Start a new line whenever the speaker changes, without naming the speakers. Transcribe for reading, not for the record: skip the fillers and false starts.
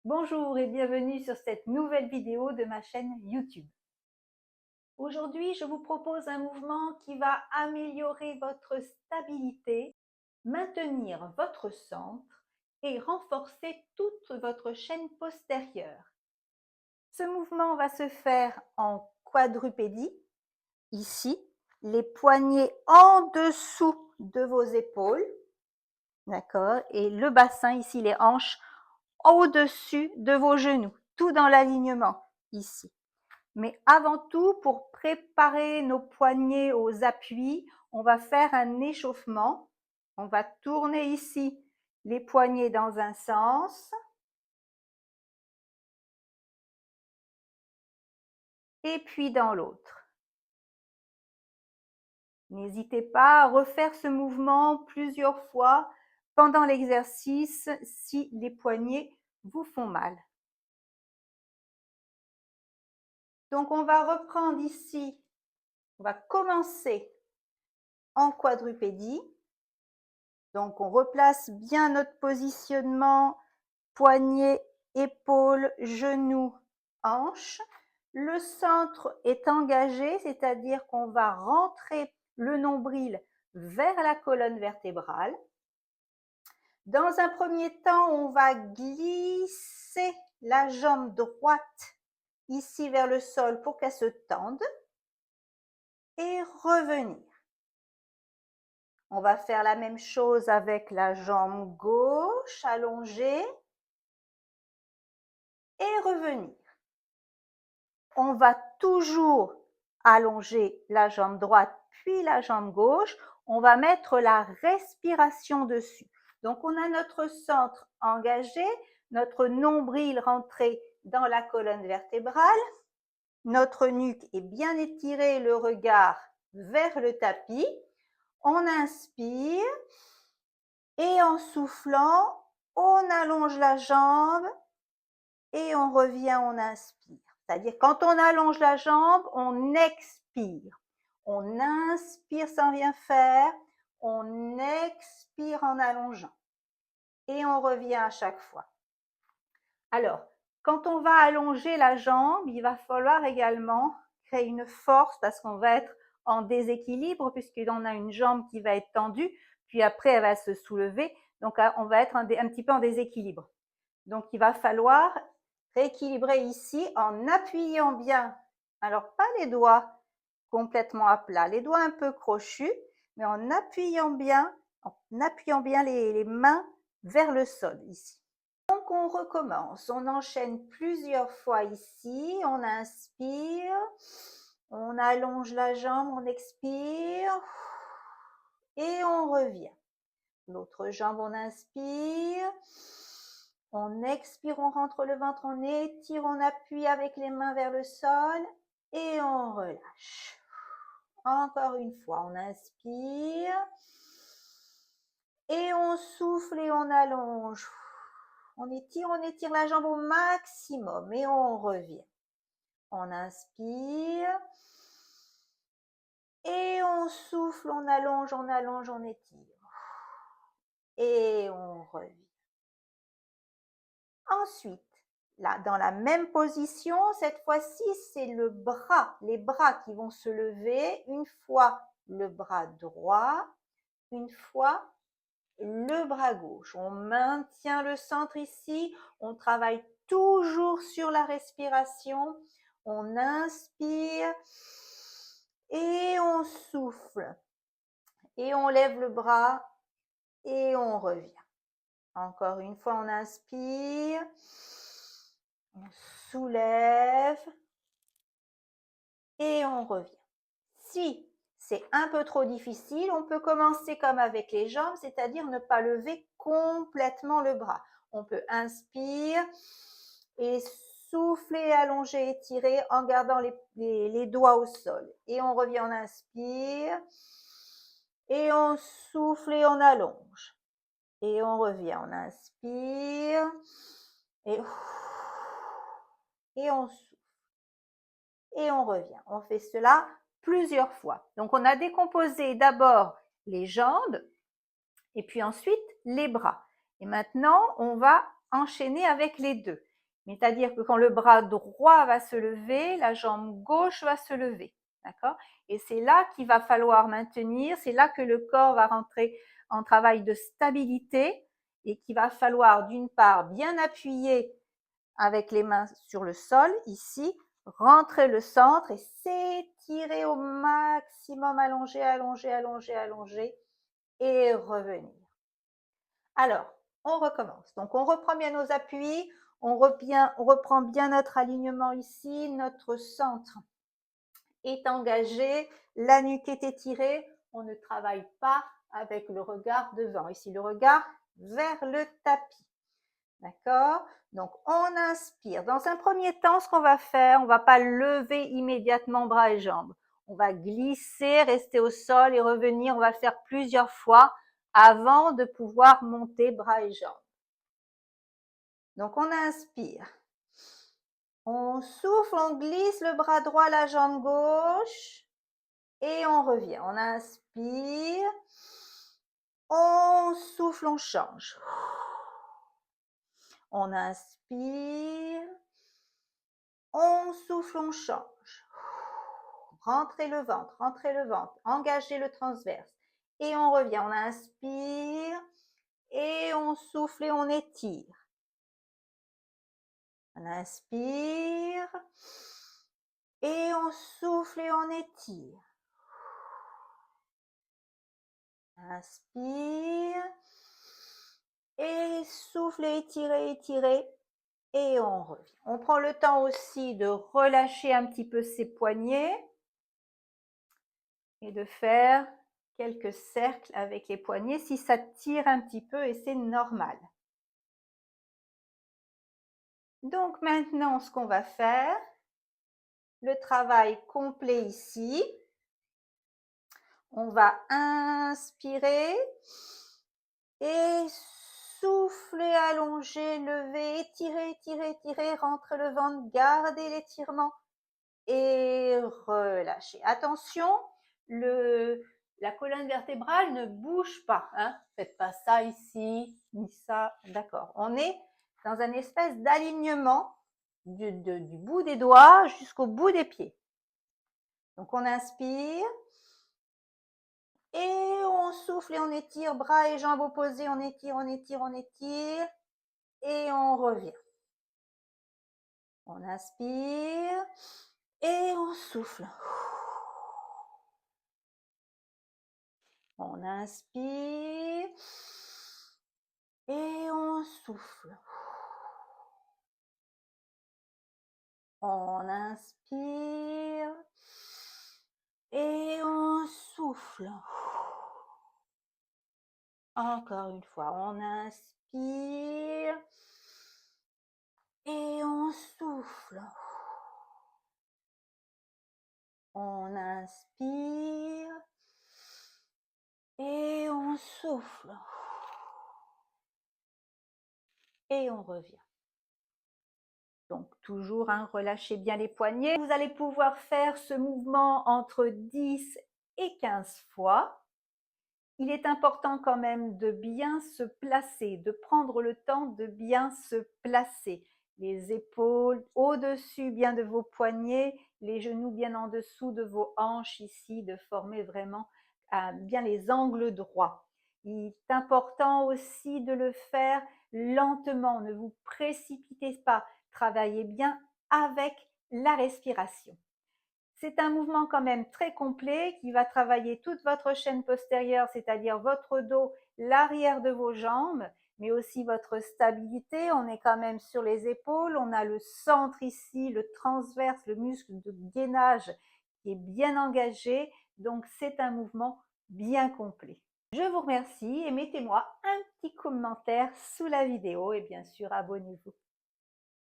Bonjour et bienvenue sur cette nouvelle vidéo de ma chaîne YouTube. Aujourd'hui, je vous propose un mouvement qui va améliorer votre stabilité, maintenir votre centre et renforcer toute votre chaîne postérieure. Ce mouvement va se faire en quadrupédie. Ici, les poignets en dessous de vos épaules, d'accord, et le bassin, ici les hanches, au-dessus de vos genoux, tout dans l'alignement ici. Mais avant tout, pour préparer nos poignets aux appuis, on va faire un échauffement. On va tourner ici les poignets dans un sens et puis dans l'autre. N'hésitez pas à refaire ce mouvement plusieurs fois pendant l'exercice si les poignets vous font mal. Donc on va reprendre ici, on va commencer en quadrupédie. Donc on replace bien notre positionnement, poignets, épaules, genoux, hanches. Le centre est engagé, c'est-à-dire qu'on va rentrer le nombril vers la colonne vertébrale. Dans un premier temps, on va glisser la jambe droite ici vers le sol pour qu'elle se tende et revenir. On va faire la même chose avec la jambe gauche allongée et revenir. On va toujours allonger la jambe droite puis la jambe gauche. On va mettre la respiration dessus. Donc on a notre centre engagé, notre nombril rentré dans la colonne vertébrale, notre nuque est bien étirée, le regard vers le tapis. On inspire et en soufflant, on allonge la jambe et on revient, on inspire. C'est-à-dire quand on allonge la jambe, on expire. On inspire sans rien faire, on expire en allongeant. Et on revient à chaque fois. Alors, quand on va allonger la jambe, il va falloir également créer une force parce qu'on va être en déséquilibre puisqu'on a une jambe qui va être tendue, puis après elle va se soulever, donc on va être un petit peu en déséquilibre. Donc il va falloir rééquilibrer ici en appuyant bien, alors pas les doigts complètement à plat, les doigts un peu crochus, mais en appuyant bien les mains vers le sol ici. Donc on recommence, on enchaîne plusieurs fois ici, on inspire, on allonge la jambe, on expire et on revient. L'autre jambe, on inspire, on expire, on rentre le ventre, on étire, on appuie avec les mains vers le sol et on relâche. Encore une fois, on inspire et on souffle et on allonge. On étire la jambe au maximum et on revient. On inspire et on souffle, on allonge, on étire. Et on revient. Ensuite, là, dans la même position, cette fois-ci, c'est les bras qui vont se lever. Une fois le bras droit, une fois le bras gauche. On maintient le centre ici, on travaille toujours sur la respiration. On inspire et on souffle. Et on lève le bras et on revient. Encore une fois, on inspire, on soulève et on revient. Si c'est un peu trop difficile, on peut commencer comme avec les jambes, c'est-à-dire ne pas lever complètement le bras. On peut inspire et souffler, allonger, étirer en gardant les doigts au sol. Et on revient, on inspire et on souffle et on allonge. Et on revient, on inspire et on souffle. Et on revient. On fait cela plusieurs fois. Donc on a décomposé d'abord les jambes et puis ensuite les bras. Et maintenant, on va enchaîner avec les deux. Mais c'est-à-dire que quand le bras droit va se lever, la jambe gauche va se lever. D'accord? Et c'est là qu'il va falloir maintenir, c'est là que le corps va rentrer en travail de stabilité et qu'il va falloir d'une part bien appuyer avec les mains sur le sol, ici, rentrer le centre et s'étirer au maximum, allonger, allonger, allonger, allonger et revenir. Alors, on recommence. Donc, on reprend bien nos appuis, on reprend bien notre alignement ici, notre centre est engagé, la nuque est étirée, on ne travaille pas avec le regard devant. Ici, le regard vers le tapis. D'accord? Donc, on inspire. Dans un premier temps, ce qu'on va faire, on ne va pas lever immédiatement bras et jambes. On va glisser, rester au sol et revenir. On va le faire plusieurs fois avant de pouvoir monter bras et jambes. Donc, on inspire. On souffle, on glisse le bras droit, la jambe gauche et on revient. On inspire. On souffle, on change. On inspire. On souffle, on change. Rentrez le ventre, engagez le transverse. Et on revient, on inspire et on souffle et on étire. On inspire et on souffle et on étire. Inspire et souffle et étirez, étirez. Et on revient. On prend le temps aussi de relâcher un petit peu ses poignets et de faire quelques cercles avec les poignets si ça tire un petit peu et c'est normal. Donc maintenant, ce qu'on va faire, le travail complet ici. On va inspirer et souffler, allonger, lever, étirer, étirer, étirer, rentrer le ventre, garder l'étirement et relâcher. Attention, la colonne vertébrale ne bouge pas. Hein. Faites pas ça ici, ni ça. D'accord. On est dans un espèce d'alignement du bout des doigts jusqu'au bout des pieds. Donc on inspire et on souffle et on étire, bras et jambes opposés, on étire, on étire, on étire et on revient. On inspire et on souffle. On inspire et on souffle. On inspire et on souffle. Encore une fois, on inspire et on souffle. On inspire et on souffle. Et on revient. Donc toujours, relâchez bien les poignets. Vous allez pouvoir faire ce mouvement entre 10 et 15 fois. Il est important quand même de bien se placer, de prendre le temps de bien se placer. Les épaules au-dessus bien de vos poignets, les genoux bien en dessous de vos hanches ici, de former vraiment bien les angles droits. Il est important aussi de le faire lentement, ne vous précipitez pas, travaillez bien avec la respiration. C'est un mouvement quand même très complet qui va travailler toute votre chaîne postérieure, c'est-à-dire votre dos, l'arrière de vos jambes, mais aussi votre stabilité. On est quand même sur les épaules, on a le centre ici, le transverse, le muscle de gainage qui est bien engagé. Donc c'est un mouvement bien complet. Je vous remercie et mettez-moi un petit commentaire sous la vidéo et bien sûr abonnez-vous.